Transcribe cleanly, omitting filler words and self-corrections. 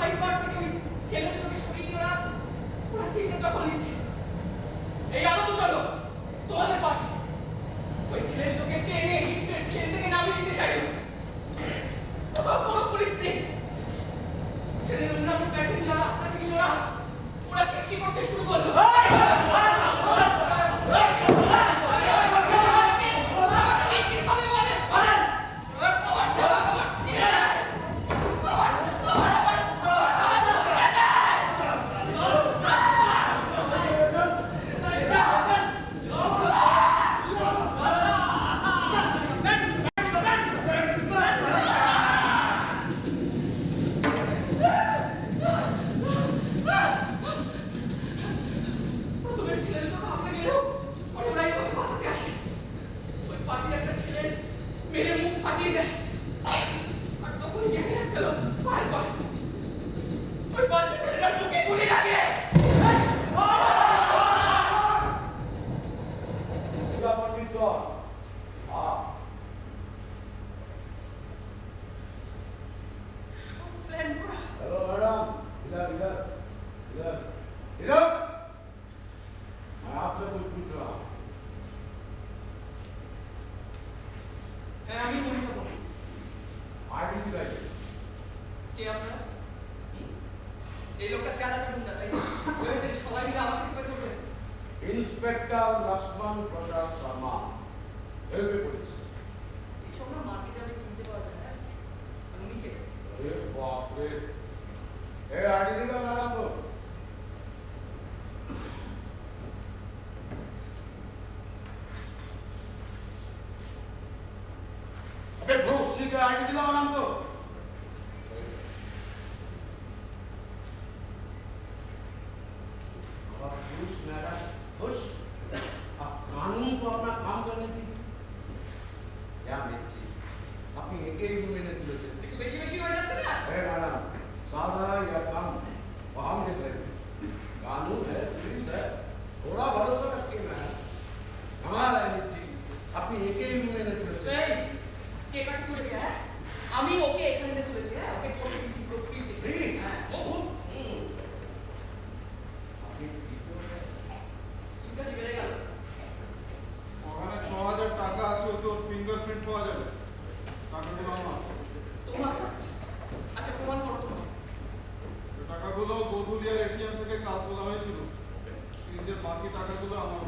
Suicide part থেকে ওই ছেলে দুটোকে সরিয়ে দিয়ে ওরা সিটে দখল নিচ্ছে। এই আলো দুটো তোমাদের পার্টি ওই ছেলে দুটোকে টেনে হিচড়ে ট্রেন থেকে নামিয়ে দিতে চাইল। কোথাও কোনো পুলিশ নেই। ট্রেনের অন্যান্য প্যাসেঞ্জাররা আপনার থেকে ওরা কি করতে শুরু করলো। Inspector Lakshman Prasad Sharma railway police अरे बाप रे ए आईडी दिखा मैडम को अबे ब्रूस ली का आईडी दिखा मैडम को ब्रूस मैडम खुश कानून को अपना काम करने की क्या मिर्ची अपनी एक ही महीने तुले थे একটু বেশি বেশি হয়ে যাচ্ছে না। अरे मैडम साधा या काम वो हम देख लेंगे कानून है पुलिस है थोड़ा भरोसा रखिए मैडम कमाल है मिर्ची अपनी एक ही महीने तुले थे এই কে কাকে তুলেছে? হ্যাঁ আমি ওকে এখানে এনে তুলেছি। হ্যাঁ ওকে করে দিয়েছি প্রফিট नहीं হ্যাঁ ও अपनी ইনকা দিবে গেল। ওখানে ৬০০০ টাকা আছে তোর ফিঙ্গারপ্রিন্ট পাওয়া যাবে টাকা দিলাম না তোমার আচ্ছা প্রমাণ করো তোমার। টাকাগুলো গোধুলিয়ার এটিএম থেকে কাল তোলা হয়েছিল সিরিজের বাকি টাকাগুলো আমার